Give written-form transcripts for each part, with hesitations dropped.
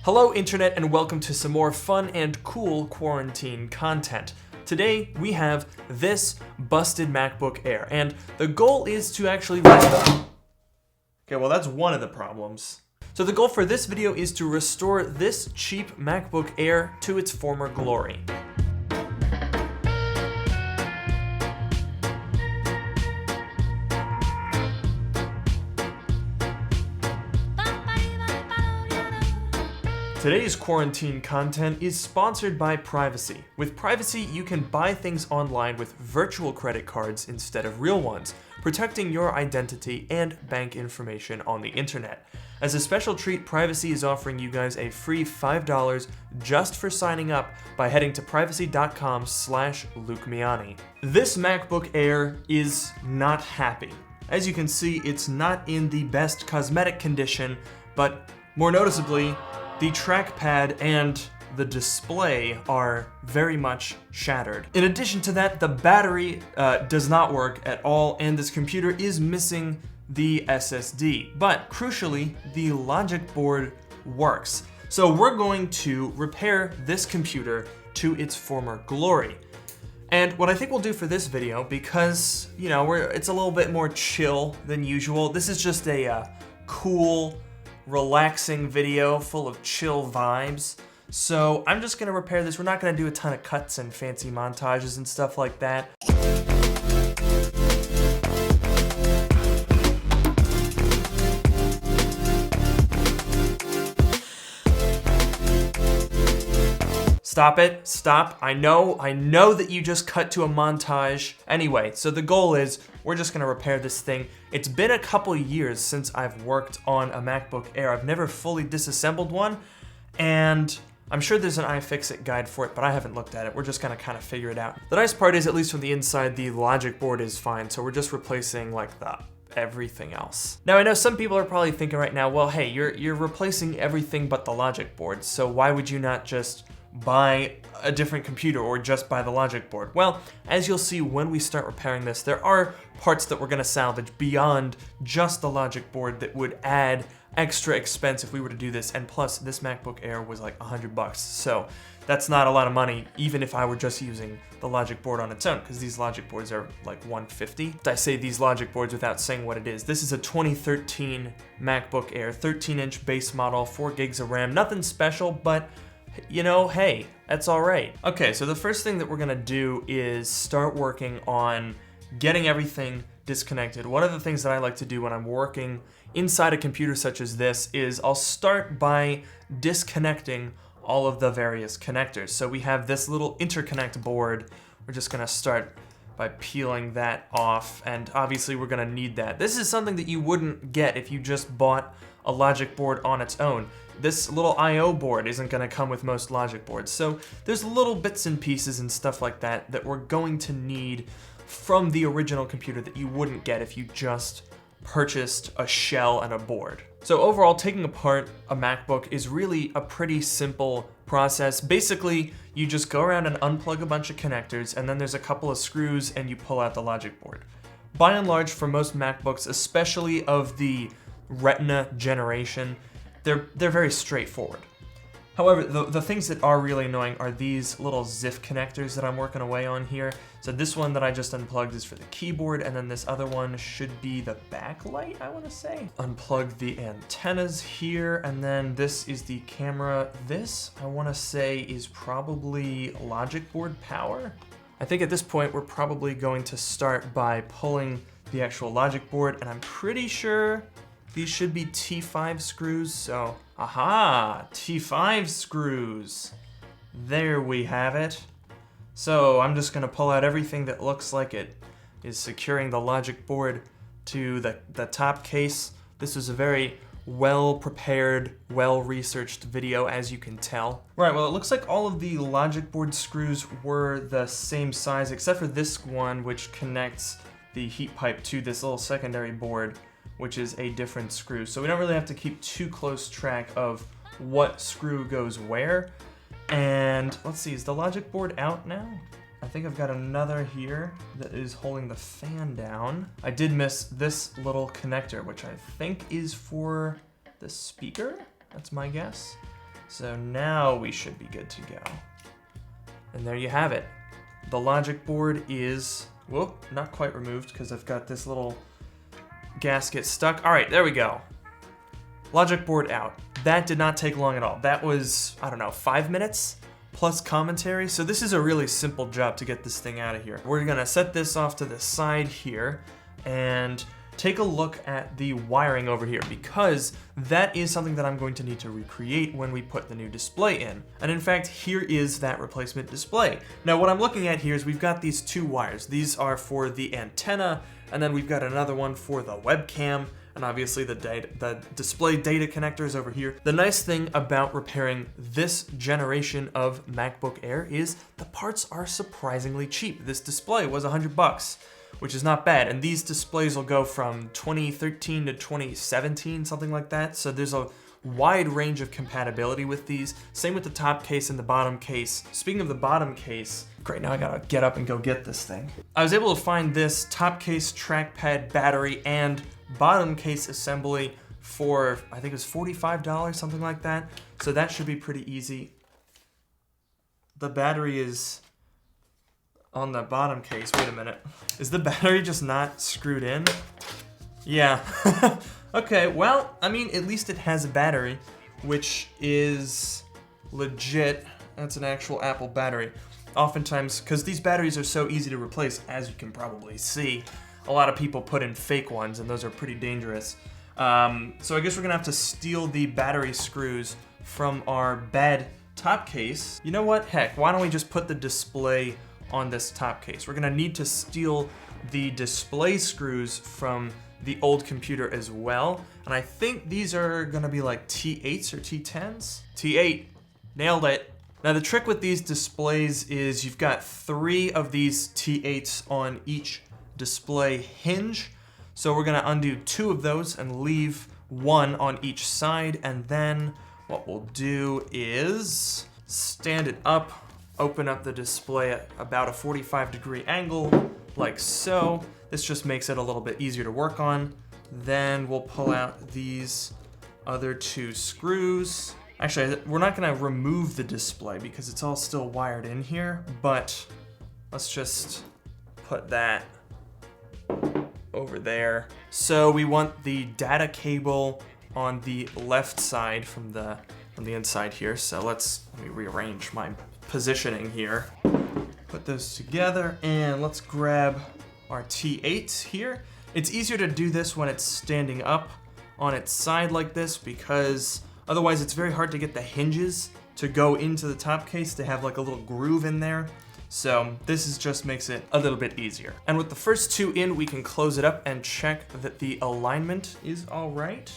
Hello Internet and welcome to some more fun and cool quarantine content. Today we have this busted MacBook Air and the goal is to actually... Okay, well that's one of the problems. So the goal for this video is to restore this cheap MacBook Air to its former glory. Today's quarantine content is sponsored by Privacy. With Privacy, you can buy things online with virtual credit cards instead of real ones, protecting your identity and bank information on the internet. As a special treat, Privacy is offering you guys a free $5 just for signing up by heading to privacy.com/LukeMiani. This MacBook Air is not happy. As you can see, it's not in the best cosmetic condition, but more noticeably, the trackpad and the display are very much shattered. In addition to that, the battery does not work at all, and this computer is missing the SSD. But crucially, the logic board works. So we're going to repair this computer to its former glory. And what I think we'll do for this video, because, you know, it's a little bit more chill than usual. This is just a cool, relaxing video full of chill vibes. So I'm just gonna repair this. We're not gonna do a ton of cuts and fancy montages and stuff like that. Stop it, stop. I know that you just cut to a montage. Anyway, so the goal is we're just gonna repair this thing. It's been a couple years since I've worked on a MacBook Air. I've never fully disassembled one, and I'm sure there's an iFixit guide for it, but I haven't looked at it. We're just gonna kind of figure it out. The nice part is, at least from the inside, the logic board is fine, so we're just replacing like everything else. Now I know some people are probably thinking right now, well, hey, you're replacing everything but the logic board, so why would you not just buy a different computer or just buy the logic board? Well, as you'll see when we start repairing this, there are parts that we're gonna salvage beyond just the logic board that would add extra expense if we were to do this. And plus, this MacBook Air was like $100, so that's not a lot of money even if I were just using the logic board on its own, because these logic boards are like $150. I say these logic boards without saying what it is. This is a 2013 MacBook Air, 13-inch base model, 4 gigs of RAM, nothing special, but you know, hey, that's all right. Okay, so the first thing that we're gonna do is start working on getting everything disconnected. One of the things that I like to do when I'm working inside a computer such as this is I'll start by disconnecting all of the various connectors. So we have this little interconnect board. We're just gonna start by peeling that off, and obviously we're gonna need that. This is something that you wouldn't get if you just bought a logic board on its own. This little I/O board isn't gonna come with most logic boards, so there's little bits and pieces and stuff like that that we're going to need from the original computer that you wouldn't get if you just purchased a shell and a board. So overall, taking apart a MacBook is really a pretty simple process. Basically, you just go around and unplug a bunch of connectors, and then there's a couple of screws and you pull out the logic board. By and large, for most MacBooks, especially of the Retina generation, they're very straightforward. However, the things that are really annoying are these little ZIF connectors that I'm working away on here. So this one that I just unplugged is for the keyboard, and then this other one should be the backlight, I wanna say. Unplug the antennas here, and then this is the camera. This, I wanna say, is probably logic board power. I think at this point, we're probably going to start by pulling the actual logic board, and I'm pretty sure these should be T5 screws, so, aha, T5 screws. There we have it. So I'm just gonna pull out everything that looks like it is securing the logic board to the top case. This was a very well-prepared, well-researched video, as you can tell. Right, well, it looks like all of the logic board screws were the same size, except for this one, which connects the heat pipe to this little secondary board, which is a different screw. So we don't really have to keep too close track of what screw goes where. And let's see, is the logic board out now? I think I've got another here that is holding the fan down. I did miss this little connector, which I think is for the speaker. That's my guess. So now we should be good to go. And there you have it. The logic board is, whoop, not quite removed because I've got this little gasket stuck. All right, there we go. Logic board out. That did not take long at all. That was, I don't know, 5 minutes plus commentary. So this is a really simple job to get this thing out of here. We're gonna set this off to the side here and take a look at the wiring over here, because that is something that I'm going to need to recreate when we put the new display in. And in fact, here is that replacement display. Now what I'm looking at here is we've got these two wires. These are for the antenna, and then we've got another one for the webcam, and obviously the display data connectors over here. The nice thing about repairing this generation of MacBook Air is the parts are surprisingly cheap. This display was $100, which is not bad, and these displays will go from 2013 to 2017, something like that. So there's a wide range of compatibility with these. Same with the top case and the bottom case. Speaking of the bottom case, great, now I gotta get up and go get this thing. I was able to find this top case, trackpad, battery, and bottom case assembly for, I think it was $45, something like that. So that should be pretty easy. The battery is on the bottom case. Wait a minute. Is the battery just not screwed in? Yeah. Okay, well, I mean, at least it has a battery, which is legit. That's an actual Apple battery. Oftentimes, because these batteries are so easy to replace, as you can probably see, a lot of people put in fake ones, and those are pretty dangerous. So I guess we're gonna have to steal the battery screws from our bad top case. You know what? Heck, why don't we just put the display on this top case? We're gonna need to steal the display screws from the old computer as well. And I think these are gonna be like T8s or T10s? T8, nailed it. Now the trick with these displays is you've got 3 of these T8s on each display hinge. So we're gonna undo 2 of those and leave 1 on each side. And then what we'll do is stand it up, open up the display at about a 45-degree angle, like so. This just makes it a little bit easier to work on. Then we'll pull out these other 2 screws. Actually, we're not gonna remove the display because it's all still wired in here, but let's just put that over there. So we want the data cable on the left side from the inside here. So let me rearrange my positioning here. Put those together, and let's grab our T8s here. It's easier to do this when it's standing up on its side like this, because otherwise it's very hard to get the hinges to go into the top case to have like a little groove in there. So this just makes it a little bit easier. And with the first 2 in, we can close it up and check that the alignment is all right.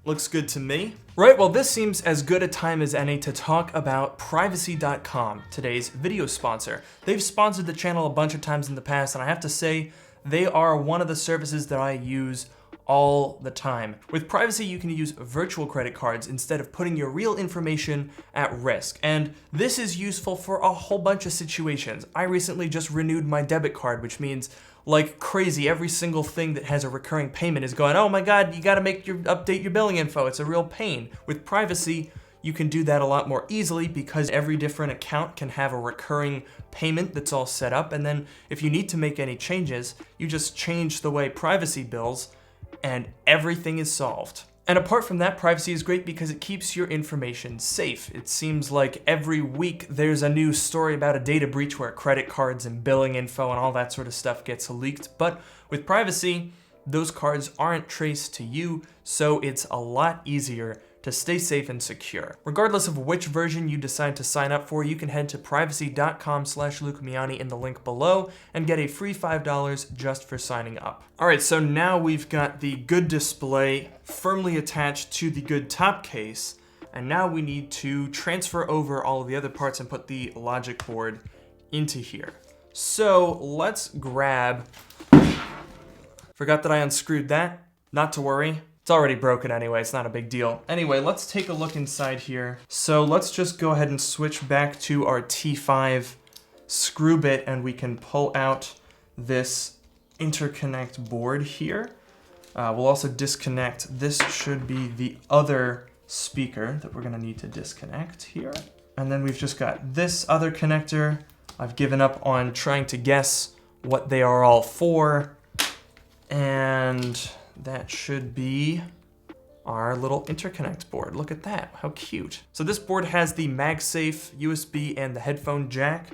Looks good to me. Right, well, this seems as good a time as any to talk about Privacy.com, today's video sponsor. They've sponsored the channel a bunch of times in the past, and I have to say, they are one of the services that I use all the time. With Privacy, you can use virtual credit cards instead of putting your real information at risk. And this is useful for a whole bunch of situations. I recently just renewed my debit card, which means like crazy, every single thing that has a recurring payment is going, oh my God, you gotta update your billing info. It's a real pain. With Privacy, you can do that a lot more easily because every different account can have a recurring payment that's all set up. And then if you need to make any changes, you just change the way Privacy bills and everything is solved. And apart from that, Privacy is great because it keeps your information safe. It seems like every week there's a new story about a data breach where credit cards and billing info and all that sort of stuff gets leaked. But with Privacy, those cards aren't traced to you, so it's a lot easier to stay safe and secure. Regardless of which version you decide to sign up for, you can head to privacy.com/LucaMiani in the link below and get a free $5 just for signing up. All right, so now we've got the good display firmly attached to the good top case, and now we need to transfer over all of the other parts and put the logic board into here. So let's grab, forgot that I unscrewed that, not to worry. It's already broken anyway, it's not a big deal. Anyway, let's take a look inside here. So let's just go ahead and switch back to our T5 screw bit, and we can pull out this interconnect board here. We'll also disconnect, this should be the other speaker that we're gonna need to disconnect here. And then we've just got this other connector. I've given up on trying to guess what they are all for. And that should be our little interconnect board. Look at that, how cute. So this board has the MagSafe USB and the headphone jack.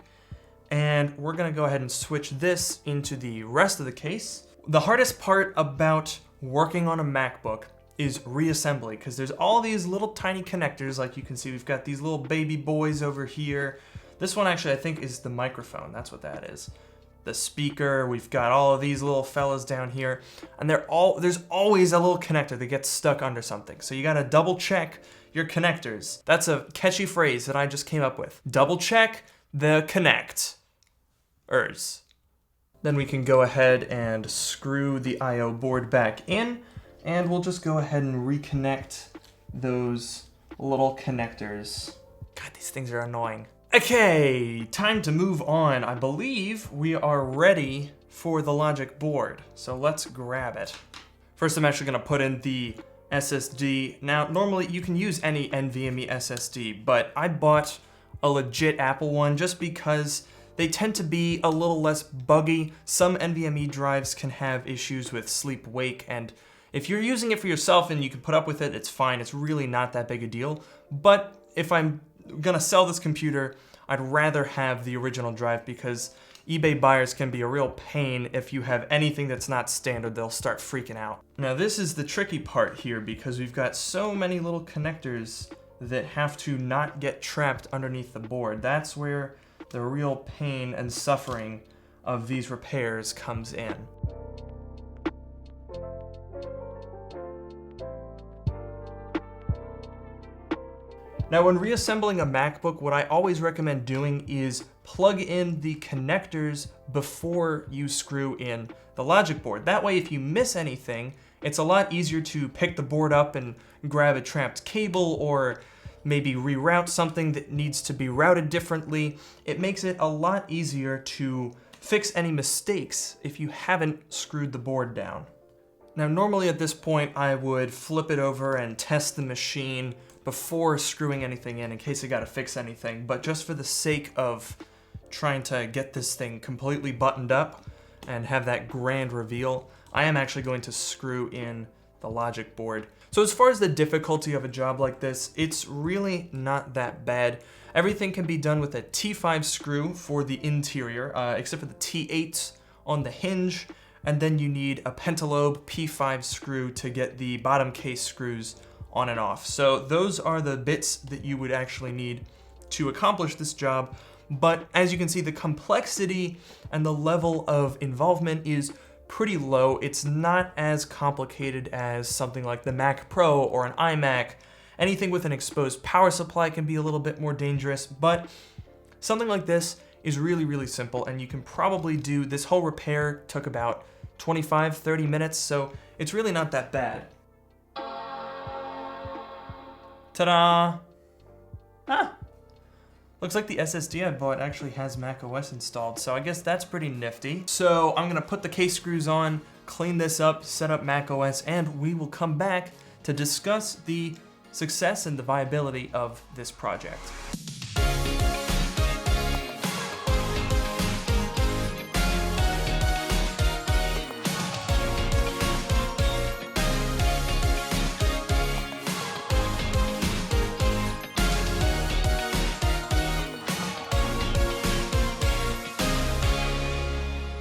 And we're gonna go ahead and switch this into the rest of the case. The hardest part about working on a MacBook is reassembly, because there's all these little tiny connectors. Like you can see, we've got these little baby boys over here. This one actually I think is the microphone, that's what that is. The speaker, we've got all of these little fellas down here, and there's always a little connector that gets stuck under something. So you gotta double check your connectors. That's a catchy phrase that I just came up with. Double check the connectors. Then we can go ahead and screw the IO board back in, and we'll just go ahead and reconnect those little connectors. God, these things are annoying. Okay, time to move on. I believe we are ready for the logic board, so let's grab it. First, I'm actually gonna put in the SSD. Now, normally you can use any NVMe SSD, but I bought a legit Apple one just because they tend to be a little less buggy. Some NVMe drives can have issues with sleep-wake, and if you're using it for yourself and you can put up with it, it's fine. It's really not that big a deal. But if I'm gonna sell this computer, I'd rather have the original drive, because eBay buyers can be a real pain. If you have anything that's not standard, they'll start freaking out. Now this is the tricky part here, because we've got so many little connectors that have to not get trapped underneath the board. That's where the real pain and suffering of these repairs comes in. Now, when reassembling a MacBook, what I always recommend doing is plug in the connectors before you screw in the logic board. That way, if you miss anything, it's a lot easier to pick the board up and grab a trapped cable, or maybe reroute something that needs to be routed differently. It makes it a lot easier to fix any mistakes if you haven't screwed the board down. Now, normally at this point, I would flip it over and test the machine before screwing anything in case I gotta fix anything, but just for the sake of trying to get this thing completely buttoned up and have that grand reveal, I am actually going to screw in the logic board. So as far as the difficulty of a job like this, it's really not that bad. Everything can be done with a T5 screw for the interior, except for the T8s on the hinge, and then you need a pentalobe P5 screw to get the bottom case screws on and off. So those are the bits that you would actually need to accomplish this job. But as you can see, the complexity and the level of involvement is pretty low. It's not as complicated as something like the Mac Pro or an iMac. Anything with an exposed power supply can be a little bit more dangerous, but something like this is really, really simple, and you can probably do this whole repair. Took about 25-30 minutes, so it's really not that bad. Ta-da! Ah! Looks like the SSD I bought actually has macOS installed, so I guess that's pretty nifty. So I'm gonna put the case screws on, clean this up, set up macOS, and we will come back to discuss the success and the viability of this project.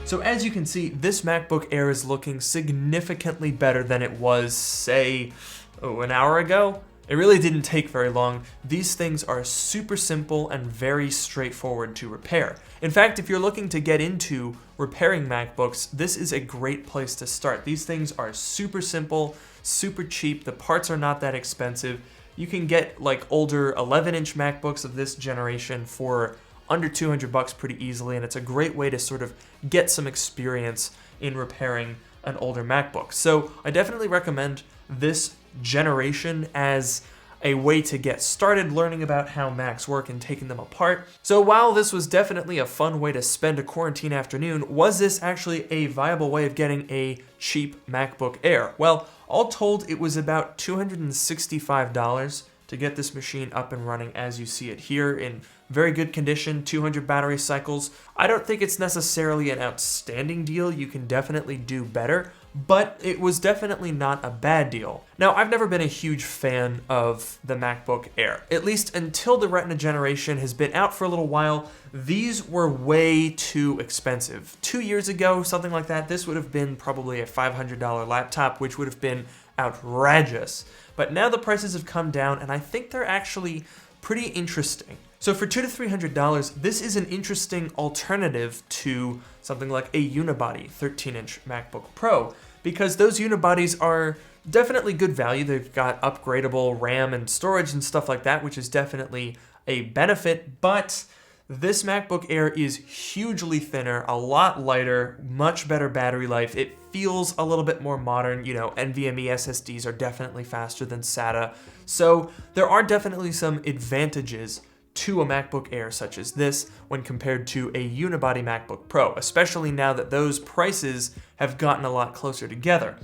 So as you can see, this MacBook Air is looking significantly better than it was, say, an hour ago. It really didn't take very long. These things are super simple and very straightforward to repair. In fact, if you're looking to get into repairing MacBooks, this is a great place to start. These things are super simple, super cheap. The parts are not that expensive. You can get like older 11-inch MacBooks of this generation for under $200 pretty easily, and it's a great way to sort of get some experience in repairing an older MacBook. So I definitely recommend this generation as a way to get started learning about how Macs work and taking them apart. So while this was definitely a fun way to spend a quarantine afternoon, was this actually a viable way of getting a cheap MacBook Air? Well, All told, it was about $265 to get this machine up and running as you see it here in very good condition, 200 battery cycles. I don't think it's necessarily an outstanding deal. You can definitely do better, but it was definitely not a bad deal. Now, I've never been a huge fan of the MacBook Air, at least until the Retina generation has been out for a little while. These were way too expensive. 2 years ago, something like that, this would have been probably a $500 laptop, which would have been outrageous. But now the prices have come down, and I think they're actually pretty interesting. So for $200 to $300, this is an interesting alternative to something like a unibody 13-inch MacBook Pro, because those unibodies are definitely good value. They've got upgradable RAM and storage and stuff like that, which is definitely a benefit, but this MacBook Air is hugely thinner, a lot lighter, much better battery life. It feels a little bit more modern. You know, NVMe SSDs are definitely faster than SATA. So there are definitely some advantages to a MacBook Air such as this when compared to a unibody MacBook Pro, especially now that those prices have gotten a lot closer together.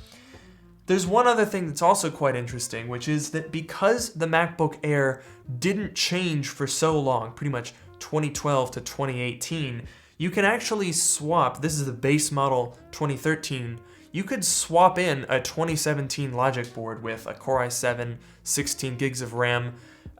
There's one other thing that's also quite interesting, which is that because the MacBook Air didn't change for so long, pretty much 2012 to 2018, you can actually swap, this is the base model 2013, you could swap in a 2017 logic board with a Core i7, 16 gigs of RAM,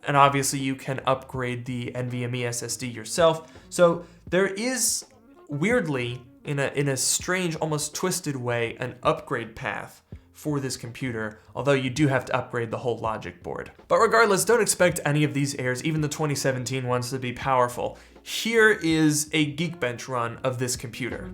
and obviously you can upgrade the NVMe SSD yourself. So there is, weirdly, in a strange, almost twisted way, an upgrade path for this computer, although you do have to upgrade the whole logic board. But regardless, don't expect any of these Airs, even the 2017 ones, to be powerful. Here is a Geekbench run of this computer.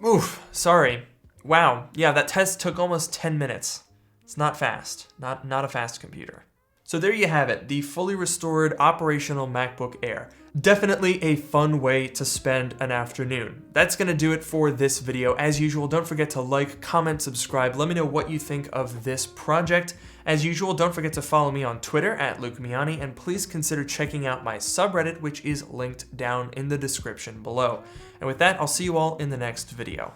Oof, sorry. Wow, yeah, that test took almost 10 minutes. It's not fast, not a fast computer. So there you have it, the fully restored operational MacBook Air. Definitely a fun way to spend an afternoon. That's gonna do it for this video. As usual, don't forget to like, comment, subscribe. Let me know what you think of this project. As usual, don't forget to follow me on Twitter at LukeMiani, and please consider checking out my subreddit, which is linked down in the description below. And with that, I'll see you all in the next video.